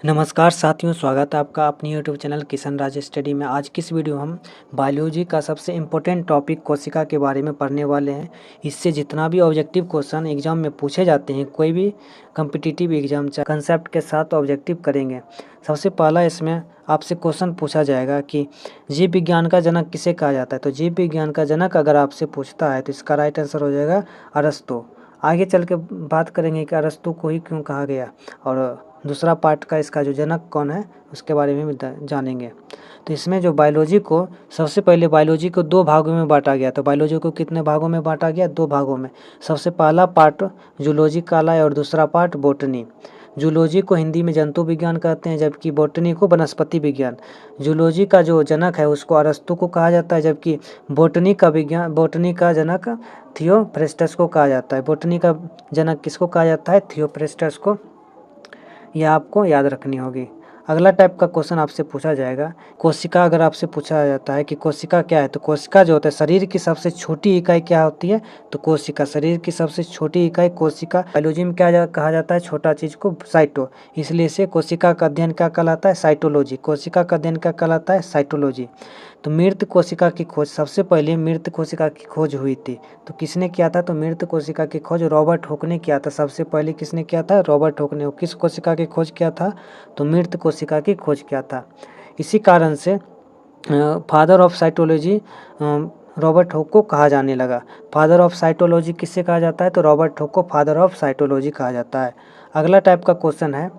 नमस्कार साथियों, स्वागत है आपका अपनी यूट्यूब चैनल किशन राज स्टडी में। आज की इस वीडियो हम बायोलॉजी का सबसे इम्पोर्टेंट टॉपिक कोशिका के बारे में पढ़ने वाले हैं। इससे जितना भी ऑब्जेक्टिव क्वेश्चन एग्जाम में पूछे जाते हैं, कोई भी कम्पिटिटिव एग्जाम चाहे कंसेप्ट के साथ ऑब्जेक्टिव करेंगे। सबसे पहला इसमें आपसे क्वेश्चन पूछा जाएगा कि जीव विज्ञान का जनक किसे कहा जाता है। तो जीव विज्ञान का जनक अगर आपसे पूछता है तो इसका राइट आंसर हो जाएगा अरस्तु। आगे चल के बात करेंगे कि अरस्तु को ही क्यों कहा गया, और दूसरा पार्ट का इसका जो जनक कौन है उसके बारे में भी जानेंगे। तो इसमें जो बायोलॉजी को सबसे पहले बायोलॉजी को दो भागों में बांटा गया। तो बायोलॉजी को कितने भागों में बांटा गया? दो भागों में। सबसे पहला पार्ट जूलॉजी कहलाया और दूसरा पार्ट बॉटनी। जूलॉजी को हिंदी में जंतु विज्ञान कहते हैं, जबकि बॉटनी को वनस्पति विज्ञान। जूलॉजी का जो जनक है उसको अरस्तु को कहा जाता है, जबकि बॉटनी का जनक थियोफ्रेस्टस को कहा जाता है। बॉटनी का जनक किसको कहा जाता है? थियोफ्रेस्टस को। यह आपको याद रखनी होगी। अगला टाइप का क्वेश्चन आपसे पूछा जाएगा, कोशिका। अगर आपसे पूछा जाता है कि कोशिका क्या है, तो कोशिका जो होता है शरीर की सबसे छोटी इकाई क्या होती है? तो कोशिका शरीर की सबसे छोटी इकाई कोशिका। बायोलॉजी में क्या कहा जाता है? छोटा चीज को साइटो, इसलिए इसे कोशिका का अध्ययन क्या कहलाता है? साइटोलॉजी। कोशिका का अध्ययन क्या कहलाता है? साइटोलॉजी। तो मृत कोशिका की खोज, सबसे पहले मृत कोशिका की खोज हुई थी, तो किसने किया था? तो मृत कोशिका की खोज रॉबर्ट हुक ने किया था। सबसे पहले किसने किया था? रॉबर्ट हुक ने। किस कोशिका की खोज किया था? तो मृत कोशिका की खोज किया था। इसी कारण से father of cytology Robert Hooke को कहा जाने लगा। फादर ऑफ साइटोलॉजी किससे कहा जाता है? तो रॉबर्ट हुक को फादर ऑफ साइटोलॉजी कहा जाता है। अगला टाइप का क्वेश्चन है,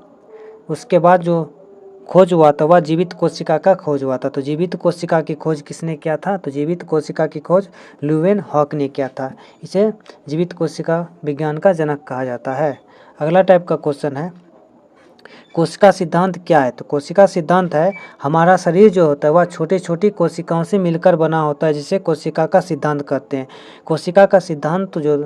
उसके बाद जो खोज हुआ था वह जीवित कोशिका का खोज हुआ था। तो जीवित कोशिका की खोज किसने किया था? तो जीवित कोशिका की खोज ल्यूवेन हॉक ने किया था। इसे जीवित कोशिका विज्ञान का जनक कहा जाता है। अगला टाइप का क्वेश्चन है, कोशिका सिद्धांत क्या है? तो कोशिका सिद्धांत है, हमारा शरीर जो होता है वह छोटी छोटी कोशिकाओं से मिलकर बना होता है, जिसे कोशिका का सिद्धांत कहते हैं। कोशिका का सिद्धांत जो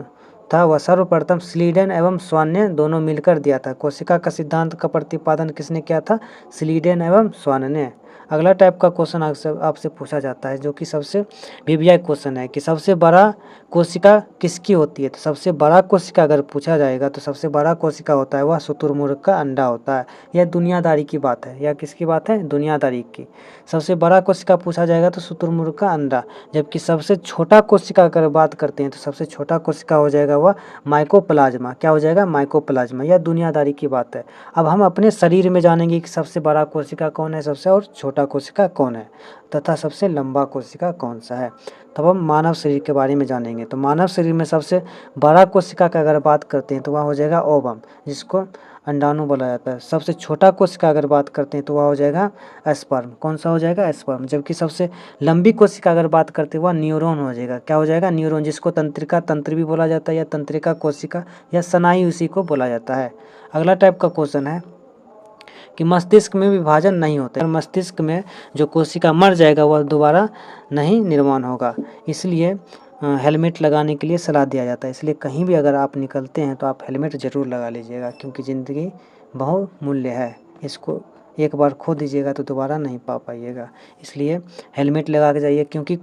था वह सर्वप्रथम स्लीडन एवं स्वान ने दोनों मिलकर दिया था। कोशिका का सिद्धांत का प्रतिपादन किसने किया था? स्लीडन एवं स्वान ने। अगला टाइप का क्वेश्चन आपसे पूछा जाता है, जो कि सबसे वीवीआई क्वेश्चन है, कि सबसे बड़ा कोशिका किसकी होती है? तो सबसे बड़ा कोशिका अगर पूछा जाएगा तो सबसे बड़ा कोशिका होता है वह शुतुरमुर्ग का अंडा होता है। यह दुनियादारी की बात है। यह किसकी बात है? दुनियादारी की। सबसे बड़ा कोशिका पूछा जाएगा तो शुतुरमुर्ग का अंडा। जबकि सबसे छोटा कोशिका अगर बात करते हैं तो सबसे छोटा कोशिका हो जाएगा वह माइकोप्लाज्मा। क्या हो जाएगा? माइकोप्लाज्मा। यह दुनियादारी की बात है। अब हम अपने शरीर में जानेंगे कि सबसे बड़ा कोशिका कौन है, सबसे और छोटा कोशिका कौन है, तथा सबसे लंबा कोशिका कौन सा है। तब हम मानव शरीर के बारे में जानेंगे। तो मानव शरीर में सबसे बड़ा कोशिका का अगर बात करते हैं तो वह हो जाएगा ओवम, जिसको अंडाणु बोला जाता है। सबसे छोटा कोशिका अगर बात करते हैं तो वह हो जाएगा स्पर्म। कौन सा हो जाएगा? स्पर्म। जबकि सबसे लंबी कोशिका अगर बात करते हैं वह न्यूरॉन हो जाएगा। क्या हो जाएगा? न्यूरॉन, जिसको तंत्रिका तंत्र भी बोला जाता है, या तंत्रिका कोशिका या स्नायु उसी को बोला जाता है। अगला टाइप का क्वेश्चन है कि मस्तिष्क में विभाजन नहीं होता है, और मस्तिष्क में जो कोशिका मर जाएगा वह दोबारा नहीं निर्माण होगा, इसलिए हेलमेट लगाने के लिए सलाह दिया जाता है। इसलिए कहीं भी अगर आप निकलते हैं तो आप हेलमेट ज़रूर लगा लीजिएगा, क्योंकि ज़िंदगी बहुमूल्य है। इसको एक बार खो दीजिएगा तो दोबारा नहीं पा पाइएगा, इसलिए हेलमेट लगा के जाइए। क्योंकि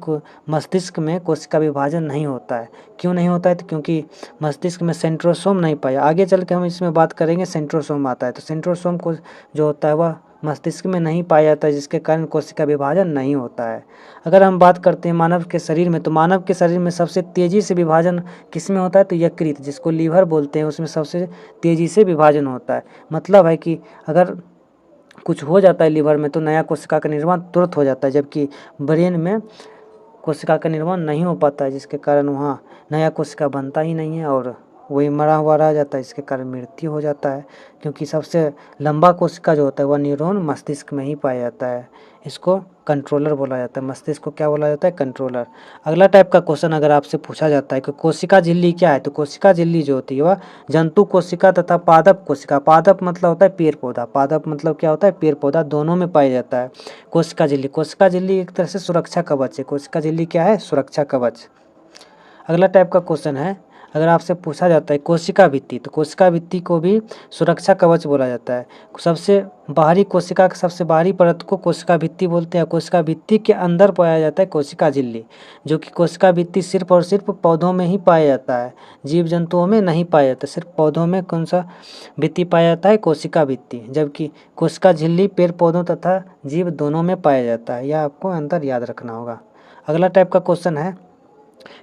मस्तिष्क में कोशिका विभाजन नहीं होता है। क्यों नहीं होता है? तो क्योंकि मस्तिष्क में सेंट्रोसोम नहीं पाया। आगे चल के हम इसमें बात करेंगे, सेंट्रोसोम आता है। तो सेंट्रोसोम को जो होता है वह मस्तिष्क में नहीं पाया जाता है, जिसके कारण कोशिका विभाजन नहीं होता है। अगर हम बात करते हैं मानव के शरीर में, तो मानव के शरीर में सबसे तेज़ी से विभाजन किस में होता है? तो यकृत, जिसको लीवर बोलते हैं, उसमें सबसे तेज़ी से विभाजन होता है। मतलब है कि अगर कुछ हो जाता है लीवर में तो नया कोशिका का निर्माण तुरंत हो जाता है, जबकि ब्रेन में कोशिका का निर्माण नहीं हो पाता है, जिसके कारण वहाँ नया कोशिका बनता ही नहीं है और वही मरा हुआ रह जाता है, इसके कारण मृत्यु हो जाता है। क्योंकि सबसे लंबा कोशिका जो होता है वह न्यूरॉन मस्तिष्क में ही पाया जाता है। इसको कंट्रोलर बोला जाता है। मस्तिष्क को क्या बोला जाता है? कंट्रोलर। अगला टाइप का क्वेश्चन अगर आपसे पूछा जाता है कि कोशिका झिल्ली क्या है, तो कोशिका झिल्ली जो होती है वह जंतु कोशिका तथा पादप कोशिका, पादप मतलब होता है पेड़ पौधा, पादप मतलब क्या होता है? पेड़ पौधा, दोनों में पाया जाता है कोशिका झिल्ली। कोशिका झिल्ली एक तरह से सुरक्षा कवच है। कोशिका झिल्ली क्या है? सुरक्षा कवच। अगला टाइप का क्वेश्चन है, अगर आपसे पूछा जाता है कोशिका भित्ति, तो कोशिका भित्ति को भी सुरक्षा कवच बोला जाता है। सबसे बाहरी कोशिका के सबसे बाहरी परत को कोशिका भित्ति बोलते हैं। कोशिका भित्ति के अंदर पाया जाता है कोशिका झिल्ली, जो कि कोशिका भित्ति सिर्फ और सिर्फ पौधों में ही पाया जाता है, जीव जंतुओं में नहीं पाया जाता। सिर्फ पौधों में कौन सा भित्ति पाया जाता है? कोशिका भित्ति। जबकि कोशिका झिल्ली पेड़ पौधों तथा जीव दोनों में पाया जाता है। यह आपको अंतर याद रखना होगा। अगला टाइप का क्वेश्चन है,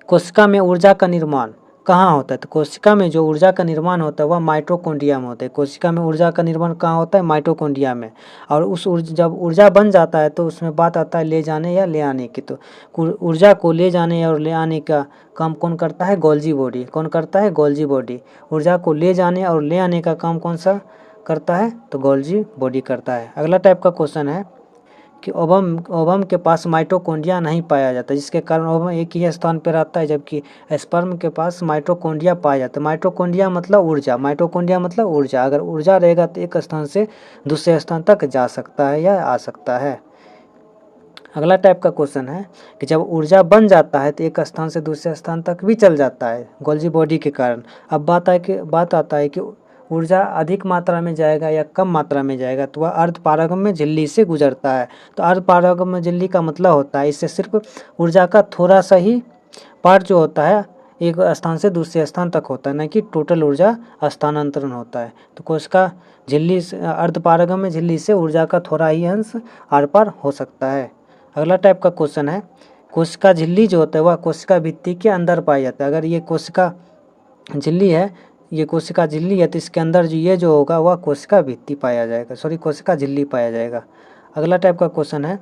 कोशिका में ऊर्जा का निर्माण कहाँ होता है? तो कोशिका में जो ऊर्जा का निर्माण होता है वह माइटोकॉन्ड्रिया में होता है। कोशिका में ऊर्जा का निर्माण कहाँ होता है? माइटोकॉन्ड्रिया में। और उस जब ऊर्जा बन जाता है तो उसमें बात आता है ले जाने या ले आने की। तो ऊर्जा को ले जाने और ले आने का काम कौन करता है? Golgi body. कौन करता है? Golgi body. ऊर्जा को ले जाने और ले आने का काम कौन सा करता है? तो गोल्जी बॉडी करता है। अगला टाइप का क्वेश्चन है कि ओवम के पास माइटोकॉन्ड्रिया नहीं पाया जाता, जिसके कारण ओवम एक ही स्थान पर रहता है, जबकि स्पर्म के पास माइटोकॉन्ड्रिया पाया जाता है। माइटोकॉन्ड्रिया मतलब ऊर्जा, माइटोकॉन्ड्रिया मतलब ऊर्जा। अगर ऊर्जा रहेगा तो एक स्थान से दूसरे स्थान तक जा सकता है या आ सकता है। अगला टाइप का क्वेश्चन है कि जब ऊर्जा बन जाता है तो एक स्थान से दूसरे स्थान तक भी चल जाता है गोल्जी बॉडी के कारण। अब बात आता है कि ऊर्जा अधिक मात्रा में जाएगा या कम मात्रा में जाएगा, तो वह अर्धपारगम्य झिल्ली से गुजरता है। तो अर्धपारगम्य झिल्ली का मतलब होता है इससे सिर्फ ऊर्जा का थोड़ा सा ही पार्ट जो होता है एक स्थान से दूसरे स्थान तक होता है, न कि टोटल ऊर्जा स्थानांतरण होता है। तो कोशिका झिल्ली अर्धपारगम्य झिल्ली से ऊर्जा का थोड़ा ही अंश आर पार हो सकता है। अगला टाइप का क्वेश्चन है, कोशिका झिल्ली जो होता है वह कोशिका भित्ति के अंदर पाया जाता है। अगर ये कोशिका झिल्ली है, ये कोशिका झिल्ली है, तो इसके अंदर जो होगा वह कोशिका भित्ति पाया जाएगा, कोशिका झिल्ली पाया जाएगा। अगला टाइप का क्वेश्चन है,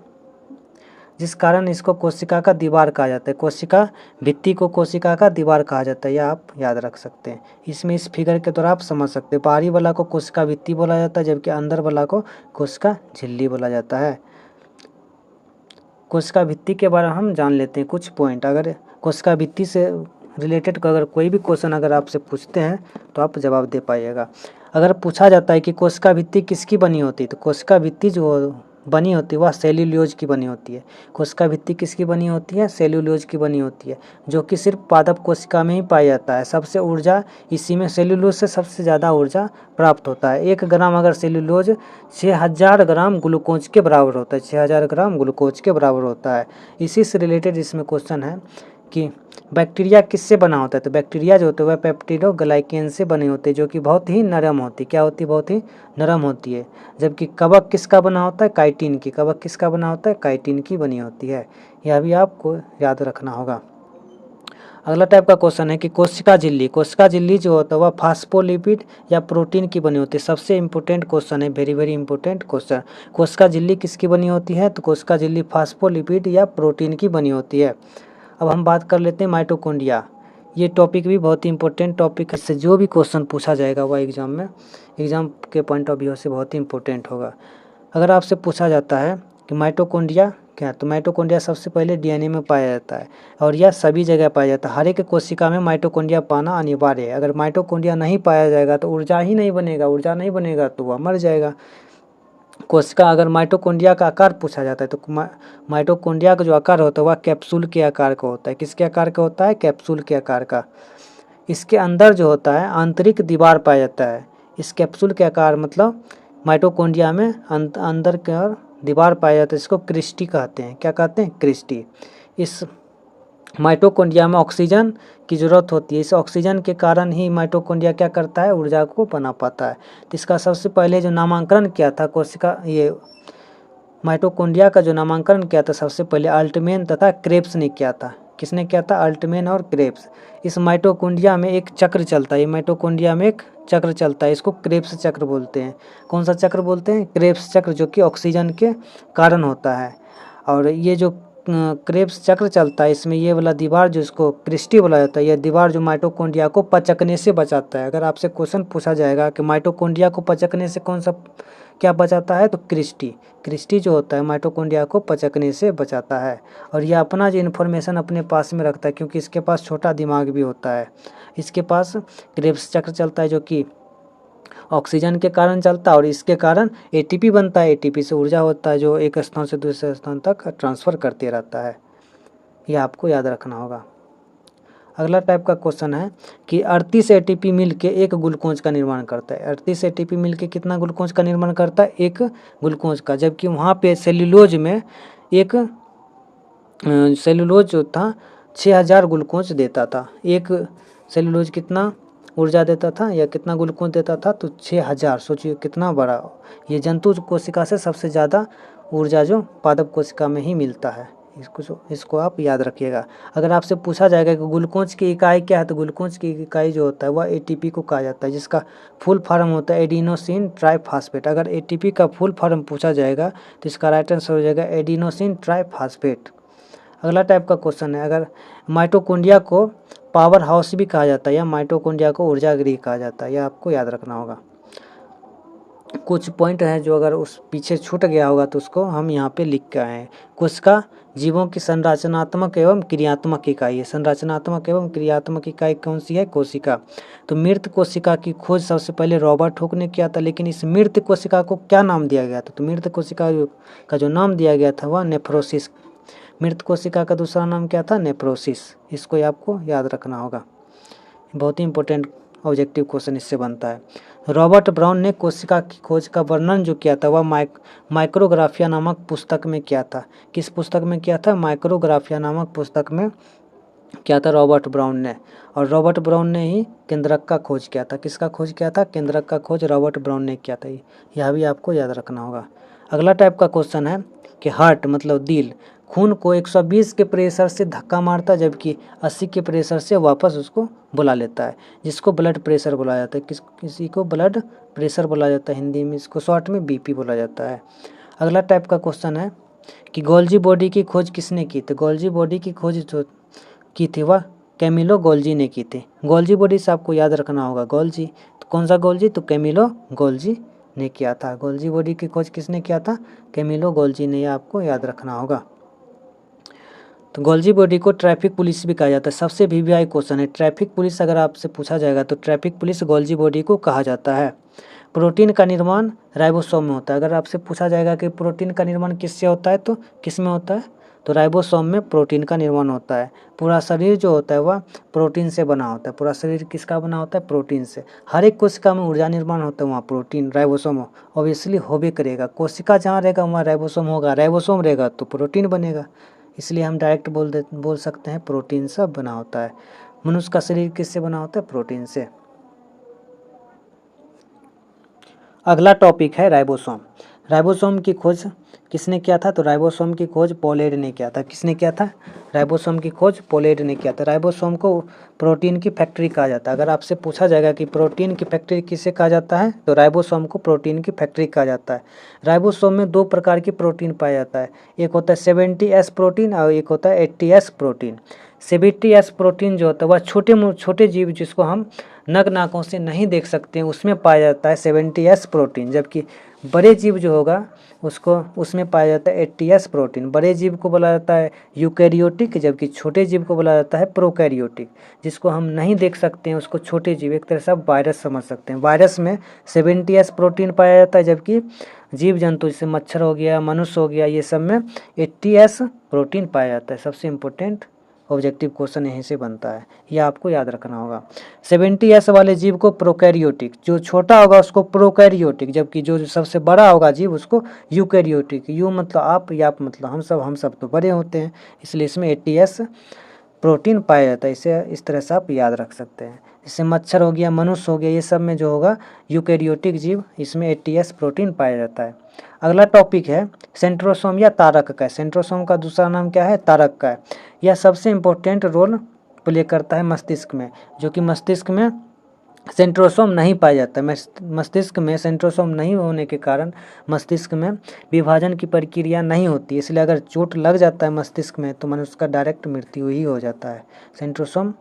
जिस कारण इसको कोशिका का दीवार कहा जाता है। कोशिका भित्ति को कोशिका का दीवार कहा जाता है, यह आप याद रख सकते हैं। इसमें इस फिगर के द्वारा आप समझ सकते हैं, बाहरी वाला को कोशिका भित्ति बोला जाता है, जबकि अंदर वाला को कोशिका झिल्ली बोला जाता है। कोशिका भित्ति के बारे में हम जान लेते हैं कुछ पॉइंट। अगर कोशिका भित्ति से रिलेटेड अगर कोई भी क्वेश्चन अगर आपसे पूछते हैं तो आप जवाब दे पाइएगा। अगर पूछा जाता है कि कोशिका भित्ति किसकी बनी होती है, तो कोशिका भित्ति जो बनी होती है वह सेल्यूलोज की बनी होती है। कोशिका भित्ति किसकी बनी होती है? सेल्यूलोज की बनी होती है, जो कि सिर्फ पादप कोशिका में ही पाया जाता है। सबसे ऊर्जा इसी में, सेल्यूलोज से सबसे ज़्यादा ऊर्जा प्राप्त होता है। 1 ग्राम अगर सेल्यूलोज 6000 ग्राम ग्लूकोज के बराबर होता है, 6000 ग्राम ग्लूकोज के बराबर होता है। इसी से रिलेटेड इसमें क्वेश्चन है कि बैक्टीरिया किससे बना होता है? तो बैक्टीरिया जो होते हैं वह पेप्टिडोग्लाइकेन से बने होते हैं, जो कि बहुत ही नरम होती है। क्या होती है? बहुत ही नरम होती है। जबकि कवक किसका बना होता है? काइटिन की। कवक किसका बना होता है? काइटिन की बनी होती है। यह भी आपको याद रखना होगा। अगला टाइप का क्वेश्चन है कि कोशिका झिल्ली जो होता है वह फास्फोलिपिड या प्रोटीन की बनी होती है। सबसे इंपॉर्टेंट क्वेश्चन है, वेरी वेरी इंपॉर्टेंट क्वेश्चन। कोशिका झिल्ली किसकी बनी होती है? तो कोशिका झिल्ली फास्फोलिपिड या प्रोटीन की बनी होती है। अब हम बात कर लेते हैं माइटोकॉन्ड्रिया। ये टॉपिक भी बहुत ही इंपॉर्टेंट टॉपिक है, इससे जो भी क्वेश्चन पूछा जाएगा वह एग्ज़ाम के पॉइंट ऑफ व्यू से बहुत ही इंपॉर्टेंट होगा। अगर आपसे पूछा जाता है कि माइटोकॉन्ड्रिया क्या, तो माइटोकॉन्ड्रिया सबसे पहले डीएनए में पाया जाता है और यह सभी जगह पाया जाता है। हर एक कोशिका में माइटोकॉन्ड्रिया पाना अनिवार्य है। अगर माइटोकॉन्ड्रिया नहीं पाया जाएगा तो ऊर्जा ही नहीं बनेगा, ऊर्जा नहीं बनेगा तो वह मर जाएगा। कोशिका अगर माइटोकॉन्ड्रिया का आकार पूछा जाता है तो माइटोकॉन्ड्रिया का जो आकार होता है वह कैप्सूल के आकार का होता है। किसके आकार का होता है? कैप्सूल के आकार का। इसके अंदर जो होता है आंतरिक दीवार पाया जाता है। इस कैप्सूल के आकार मतलब माइटोकॉन्ड्रिया में अंदर की ओर दीवार पाया जाता है, इसको क्रिस्टी कहते हैं। क्या कहते हैं? क्रिस्टी। इस माइटोकॉन्ड्रिया में ऑक्सीजन की ज़रूरत होती है। इस ऑक्सीजन के कारण ही माइटोकॉन्ड्रिया क्या करता है? ऊर्जा को बना पाता है। तो इसका सबसे पहले जो नामांकन किया था माइटोकॉन्ड्रिया का जो नामांकन किया था सबसे पहले अल्टमैन तथा क्रेब्स ने किया था। किसने किया था? अल्टमैन और क्रेब्स। इस माइटोकॉन्ड्रिया में एक चक्र चलता है, माइटोकॉन्ड्रिया में एक चक्र चलता है, इसको क्रेब्स चक्र बोलते हैं। कौन सा चक्र बोलते हैं? क्रेब्स चक्र, जो कि ऑक्सीजन के कारण होता है। और ये जो क्रेब्स चक्र चलता है इसमें ये वाला दीवार जो इसको क्रिस्टी बोला जाता है, यह दीवार जो माइटोकॉन्ड्रिया को पचकने से बचाता है। अगर आपसे क्वेश्चन पूछा जाएगा कि माइटोकॉन्ड्रिया को पचकने से कौन सा क्या बचाता है, तो क्रिस्टी जो होता है माइटोकॉन्ड्रिया को पचकने से बचाता है। और यह अपना जो इन्फॉर्मेशन अपने पास में रखता है, क्योंकि इसके पास छोटा दिमाग भी होता है। इसके पास क्रेब्स चक्र चलता है जो कि ऑक्सीजन के कारण चलता है और इसके कारण एटीपी बनता है। एटीपी से ऊर्जा होता है जो एक स्थान से दूसरे स्थान तक ट्रांसफ़र करते रहता है। यह आपको याद रखना होगा। अगला टाइप का क्वेश्चन है कि 38 एटीपी मिल के एक ग्लूकोज का निर्माण करता है। 38 एटीपी मिल के कितना ग्लूकोज का निर्माण करता है? एक ग्लूकोज का। जबकि वहाँ पे सेल्यूलोज में एक सेल्यूलोज जो था 6000 ग्लूकोज देता था। एक सेल्यूलोज कितना ऊर्जा देता था या कितना ग्लूकोज देता था? तो 6000। सोचिए कितना बड़ा। ये जंतु कोशिका से सबसे ज़्यादा ऊर्जा जो पादप कोशिका में ही मिलता है। इसको आप याद रखिएगा। अगर आपसे पूछा जाएगा कि ग्लूकोज की इकाई क्या है, तो ग्लूकोज की इकाई जो होता है वह एटीपी को कहा जाता है, जिसका फुल फॉर्म होता है एडिनोसिन ट्राइफॉस्फेट। अगर एटीपी का फुल फॉर्म पूछा जाएगा तो इसका राइट आंसर हो जाएगा एडिनोसिन ट्राइफॉस्फेट। अगला टाइप का क्वेश्चन है, अगर माइटोकॉन्ड्रिया को पावर हाउस भी कहा जाता है या माइटोकॉन्ड्रिया को ऊर्जा गृह कहा जाता है, यह आपको याद रखना होगा। कुछ पॉइंट हैं जो अगर उस पीछे छूट गया होगा तो उसको हम यहाँ पे लिख के आए हैं। कोशिका जीवों की संरचनात्मक एवं क्रियात्मक इकाई है। संरचनात्मक एवं क्रियात्मक इकाई कौन सी है? कोशिका। तो मृत कोशिका की खोज सबसे पहले रॉबर्ट हुक ने किया था, लेकिन इस मृत कोशिका को क्या नाम दिया गया था? तो मृत कोशिका का जो नाम दिया गया था वह नेफ्रोसिस। मृत कोशिका का दूसरा नाम क्या था? नेफ्रोसिस। इसको आपको याद रखना होगा, बहुत ही इंपॉर्टेंट ऑब्जेक्टिव क्वेश्चन इससे बनता है। रॉबर्ट ब्राउन ने कोशिका की खोज का वर्णन जो किया था वह माइक्रोग्राफिया नामक पुस्तक में किया था। किस पुस्तक में किया था? माइक्रोग्राफिया नामक पुस्तक में किया था रॉबर्ट ब्राउन ने। और रॉबर्ट ब्राउन ने ही केंद्रक का खोज किया था। किसका खोज किया था? केंद्रक का खोज रॉबर्ट ब्राउन ने किया था। यह भी आपको याद रखना होगा। अगला टाइप का क्वेश्चन है कि हार्ट मतलब दिल खून को 120 के प्रेशर से धक्का मारता है, जबकि 80 के प्रेशर से वापस उसको बुला लेता है, जिसको ब्लड प्रेशर बोला जाता है। किसी को ब्लड प्रेशर बोला जाता है, हिंदी में इसको शॉर्ट में बीपी बोला जाता है। अगला टाइप का क्वेश्चन है कि गोल्जी बॉडी की खोज किसने की थी? गोल्जी बॉडी की खोज जो की थी वह कैमिलो गोल्जी ने की थी। गोल्जी बॉडी से आपको याद रखना होगा गोल्जी, तो कौन सा गोल्जी? तो कैमिलो गोल्जी ने किया था। गोल्जी बॉडी की खोज किसने किया था? कैमिलो गोल्जी ने, आपको याद रखना होगा। तो गोल्जी बॉडी को ट्रैफिक पुलिस भी कहा जाता है। सबसे वीवीआई क्वेश्चन है, ट्रैफिक पुलिस अगर आपसे पूछा जाएगा तो ट्रैफिक पुलिस गोल्जी बॉडी को कहा जाता है। प्रोटीन का निर्माण राइबोसोम में होता है। अगर आपसे पूछा जाएगा कि प्रोटीन का निर्माण किससे होता है तो किस में होता है? तो राइबोसोम में प्रोटीन का निर्माण होता है। पूरा शरीर जो होता है वह प्रोटीन से बना होता है। पूरा शरीर किसका बना होता है? प्रोटीन से। हर एक कोशिका में ऊर्जा निर्माण होता है, वहाँ प्रोटीन राइबोसोम ऑब्वियसली होबे करेगा। कोशिका जहाँ रहेगा वहाँ राइबोसोम होगा, राइबोसोम रहेगा तो प्रोटीन बनेगा। इसलिए हम डायरेक्ट बोल सकते हैं प्रोटीन से बना होता है। मनुष्य का शरीर किससे बना होता है? प्रोटीन से। अगला टॉपिक है राइबोसोम। राइबोसोम की खोज किसने किया था? तो राइबोसोम की खोज पोलेड ने किया था। किसने किया था? राइबोसोम की खोज पोलेड ने किया था। राइबोसोम को प्रोटीन की फैक्ट्री कहा जाता है। अगर आपसे पूछा जाएगा कि प्रोटीन की फैक्ट्री किसे कहा जाता है तो राइबोसोम को प्रोटीन की फैक्ट्री कहा जाता है। राइबोसोम में दो प्रकार की प्रोटीन पाया जाता है, एक होता है 70S प्रोटीन और एक होता है 80S प्रोटीन। 70S प्रोटीन जो होता है वह छोटे जीव जिसको हम नग नाकों से नहीं देख सकते हैं उसमें पाया जाता है 70S प्रोटीन, जबकि बड़े जीव जो होगा उसको उसमें पाया जाता है 80S प्रोटीन। बड़े जीव को बोला जाता है यूकैरियोटिक, जबकि छोटे जीव को बोला जाता है प्रोकैरियोटिक। जिसको हम नहीं देख सकते हैं उसको छोटे जीव, एक तरह से आप वायरस समझ सकते हैं। वायरस में 70S प्रोटीन पाया जाता है, जबकि जीव जंतु जैसे मच्छर हो गया, मनुष्य हो गया, ये सब में 80S प्रोटीन पाया जाता है। सबसे इम्पोर्टेंट ऑब्जेक्टिव क्वेश्चन यहीं से बनता है, यह आपको याद रखना होगा। 70S वाले जीव को प्रोकैरियोटिक, जो छोटा होगा उसको प्रोकैरियोटिक, जबकि जो सबसे बड़ा होगा जीव उसको यूकैरियोटिक। यू मतलब आप, या मतलब हम सब तो बड़े होते हैं, इसलिए इसमें 80S प्रोटीन पाया जाता है। इसे इस तरह से आप याद रख सकते हैं। जैसे मच्छर हो गया, मनुष्य हो गया, ये सब में जो होगा यूकैरियोटिक जीव, इसमें 80S प्रोटीन पाया जाता है। अगला टॉपिक है सेंट्रोसोम या तारक का। सेंट्रोसोम का दूसरा नाम क्या है? तारक का। यह सबसे इम्पोर्टेंट रोल प्ले करता है मस्तिष्क में, जो कि मस्तिष्क में सेंट्रोसोम नहीं पाया जाता है। मस्तिष्क में सेंट्रोसोम नहीं होने के कारण मस्तिष्क में विभाजन की प्रक्रिया नहीं होती, इसलिए अगर चोट लग जाता है मस्तिष्क में तो मनुष्य का डायरेक्ट मृत्यु ही हो जाता है। सेंट्रोसोम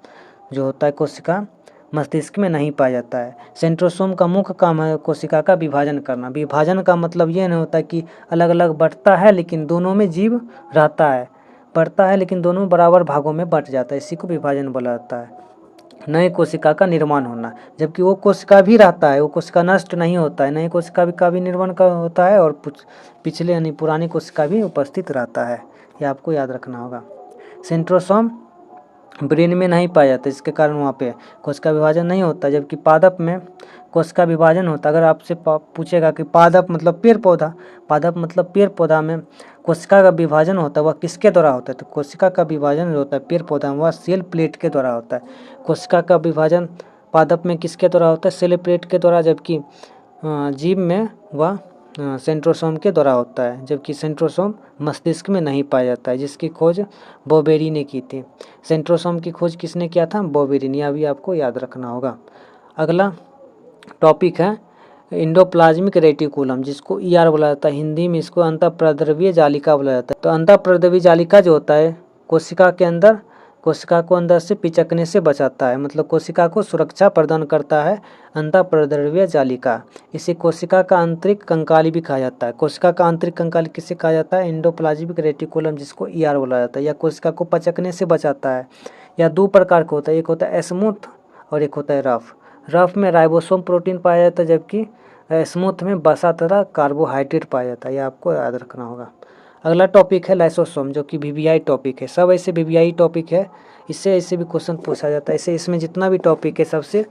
जो होता है कोशिका मस्तिष्क में नहीं पाया जाता है। सेंट्रोसोम का मुख्य काम है कोशिका का विभाजन करना। विभाजन का मतलब ये नहीं होता कि अलग अलग बढ़ता है लेकिन दोनों में जीव रहता है, बढ़ता है लेकिन दोनों बराबर भागों में बट जाता है, इसी को विभाजन बोला जाता है। नए कोशिका का निर्माण होना, जबकि वो कोशिका भी रहता है, वो कोशिका नष्ट नहीं होता है, नई कोशिका का भी निर्माण का होता है और पिछले यानी पुरानी कोशिका भी उपस्थित रहता है, ये आपको याद रखना होगा। सेंट्रोसोम ब्रेन में नहीं पाया जाता, इसके कारण वहाँ पे कोशिका विभाजन नहीं होता। जबकि पादप में कोशिका विभाजन होता। अगर आपसे पूछेगा कि पादप मतलब पेड़ पौधा, पादप मतलब पेड़ पौधा में कोशिका का विभाजन होता है, वह किसके द्वारा होता है? तो कोशिका का विभाजन जो होता है पेड़ पौधा में, वह सेल प्लेट के द्वारा होता है। कोशिका का विभाजन पादप में किसके द्वारा होता है? सेल प्लेट के द्वारा। जबकि जीव में वह सेंट्रोसोम के द्वारा होता है। जबकि सेंट्रोसोम मस्तिष्क में नहीं पाया जाता है, जिसकी खोज बोबेरी ने की थी। सेंट्रोसोम की खोज किसने किया था? बोबेरी ने। यह भी आपको याद रखना होगा। अगला टॉपिक है इंडोप्लाज्मिक रेटिकुलम, जिसको ER बोला जाता है। हिंदी में इसको अंतःप्रद्रव्य जालिका बोला जाता है। तो अंतःप्रद्रव्य जालिका जो होता है कोशिका के अंदर, कोशिका को अंदर से पिचकने से बचाता है, मतलब कोशिका को सुरक्षा प्रदान करता है अंतःप्रद्रव्य जालिका। इसे कोशिका का आंतरिक कंकाली भी कहा जाता है। कोशिका का आंतरिक कंकाली किसे कहा जाता है? इंडोप्लाज्मिक रेटिकुलम, जिसको ER बोला जाता है। यह कोशिका को पचकने से बचाता है। यह दो प्रकार का होता है, एक होता है स्मूथ और एक होता है रफ। रफ में राइबोसोम प्रोटीन पाया जाता है, जबकि स्मूथ में वसा तथा कार्बोहाइड्रेट पाया जाता है। यह आपको याद रखना होगा। अगला टॉपिक है लाइसोसोम, जो कि VVI टॉपिक है। सब ऐसे VVI टॉपिक है, इससे ऐसे भी क्वेश्चन पूछा जाता है। ऐसे इसमें जितना भी टॉपिक है सबसे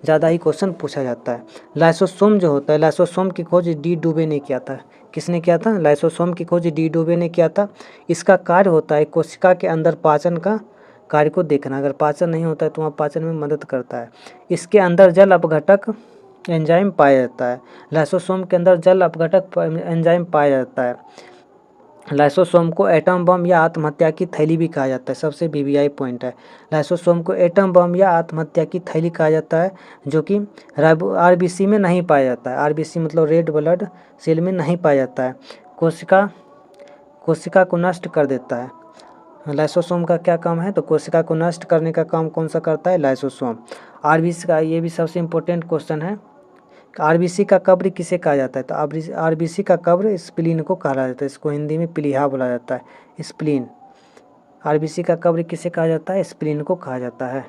ज़्यादा ही क्वेश्चन पूछा जाता है। लाइसोसोम जो होता है, लाइसोसोम की खोज डी डुबे ने किया था। किसने किया था? लाइसोसोम की खोज डी डुबे ने किया था। इसका कार्य होता है कोशिका के अंदर पाचन का कार्य को देखना। अगर पाचन नहीं होता है तो वहाँ पाचन में मदद करता है। इसके अंदर जल अपघटक एंजाइम पाया जाता है। लाइसोसोम के अंदर जल अपघटक एंजाइम पाया जाता है। लाइसोसोम को एटम बम या आत्महत्या की थैली भी कहा जाता है। सबसे VVI पॉइंट है, लाइसोसोम को एटम बम या आत्महत्या की थैली कहा जाता है, जो कि RBC में नहीं पाया जाता है। RBC मतलब रेड ब्लड सेल में नहीं पाया जाता है। कोशिका को नष्ट कर देता है। लाइसोसोम का क्या काम है? तो कोशिका को नष्ट करने का काम कौन सा करता है? लाइसोसोम। RBC का, ये भी सबसे इम्पोर्टेंट क्वेश्चन है, RBC का कब्र किसे कहा जाता है? तो RBC का कब्र स्प्लीन को कहा जाता है। इसको हिंदी में प्लीहा बोला जाता है, स्प्लीन। RBC का कब्र किसे कहा जाता है? स्प्लीन को कहा जाता है।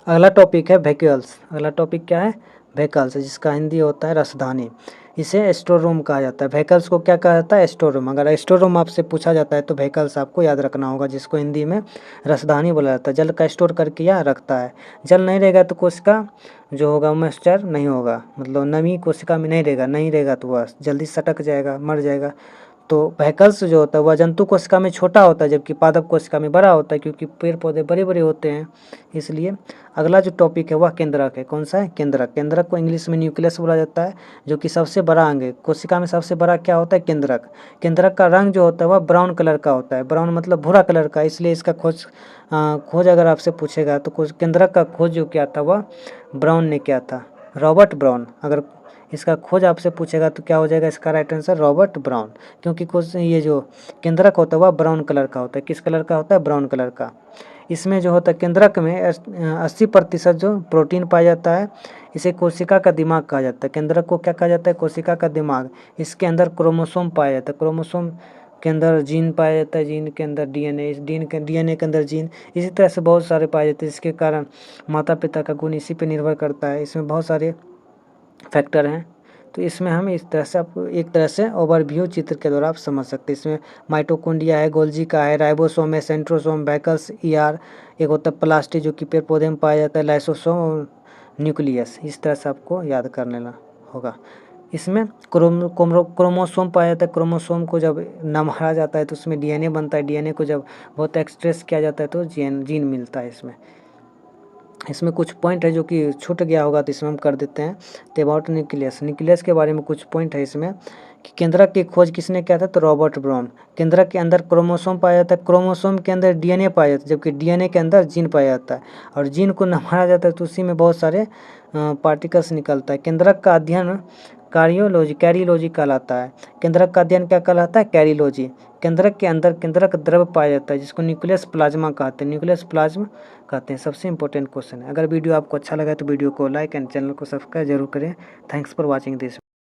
अगला टॉपिक है वैक्यूल्स। अगला टॉपिक क्या है? वैक्यूल्स, जिसका हिंदी होता है रसधानी। इसे स्टोर रूम कहा जाता है। वैक्यूल्स को क्या कहा जाता है? Store room. अगर स्टोर रूम आपसे पूछा जाता है तो वैक्यूल्स आपको याद रखना होगा, जिसको हिंदी में रसधानी बोला जाता है। जल का स्टोर करके यह रखता है। जल नहीं रहेगा तो कोशिका जो होगा मॉइस्चर नहीं होगा, मतलब नमी कोशिका में नहीं रहेगा तो वह जल्दी सटक जाएगा, मर जाएगा। तो वैक्यूल्स जो होता है वह जंतु कोशिका में छोटा होता है, जबकि पादप कोशिका में बड़ा होता है, क्योंकि पेड़ पौधे बड़े बड़े होते हैं इसलिए। अगला जो टॉपिक है वह केंद्रक है। कौन सा है? केंद्रक। केंद्रक को इंग्लिश में न्यूक्लियस बोला जाता है, जो कि सबसे बड़ा अंग है। कोशिका में सबसे बड़ा क्या होता है? केंद्रक। केंद्रक का रंग जो होता है वह ब्राउन कलर का होता है। ब्राउन मतलब भूरा कलर का, इसलिए इसका खोज अगर आपसे पूछेगा तो केंद्रक का खोज जो किया था वह ब्राउन ने किया था, रॉबर्ट ब्राउन। अगर इसका खोज आपसे पूछेगा तो क्या हो जाएगा इसका राइट आंसर? Robert brown. क्योंकि ये जो केंद्रक होता है वह ब्राउन कलर का होता है। किस कलर का होता है? ब्राउन कलर का। इसमें जो होता है केंद्रक में 80% जो प्रोटीन पाया जाता है। इसे कोशिका का दिमाग कहा जाता है। केंद्रक को क्या कहा जाता है? कोशिका का दिमाग। इसके अंदर क्रोमोसोम पाया जाता है। क्रोमोसोम के अंदर जीन पाया जाता है। जीन के अंदर DNA, इस DNA के अंदर जीन। इसी तरह से बहुत सारे पाए जाते हैं, जिसके कारण माता पिता का गुण इसी पे निर्भर करता है। इसमें बहुत सारे फैक्टर हैं। तो इसमें हम इस तरह से आपको एक तरह से ओवरव्यू चित्र के द्वारा आप समझ सकते हैं। इसमें माइटोकॉन्ड्रिया है, गोल्जी का है, राइबोसोम है, सेंट्रोसोम, वैक्यूल्स, ER, एक होता है प्लास्टिड जो कि पेड़ पौधे में पाया जाता है, लाइसोसोम और न्यूक्लियस। इस तरह से आपको याद कर लेना होगा। इसमें क्रोमोसोम पाया जाता है। क्रोमोसोम को जब नमहारा जाता है तो उसमें DNA बनता है। DNA को जब बहुत एक्सप्रेस किया जाता है तो जीन मिलता है। इसमें कुछ पॉइंट है जो कि छूट गया होगा तो इसमें हम कर देते हैं। तो अबाउट न्यूक्लियस, न्यूक्लियस के बारे में कुछ पॉइंट है इसमें कि केंद्रक की खोज किसने किया था? तो रॉबर्ट ब्राउन। केंद्रक के अंदर क्रोमोसोम पाया जाता है। क्रोमोसोम के अंदर DNA पाया जाता है, जबकि DNA के अंदर जीन पाया जाता है। और जीन को नमाया जाता है तो उसी में बहुत सारे पार्टिकल्स निकलता है। केंद्रक का अध्ययन कैरियोलॉजी कहलाता है। केंद्रक का अध्ययन क्या कहलाता है? कैरियोलॉजी। केंद्रक के अंदर केंद्रक द्रव पाया जाता है, जिसको न्यूक्लियस प्लाज्मा कहते हैं। न्यूक्लियस प्लाज्मा कहते हैं। सबसे इंपॉर्टेंट क्वेश्चन है। अगर वीडियो आपको अच्छा लगा तो वीडियो को लाइक एंड चैनल को सब्सक्राइब जरूर करें। Thanks for watching this.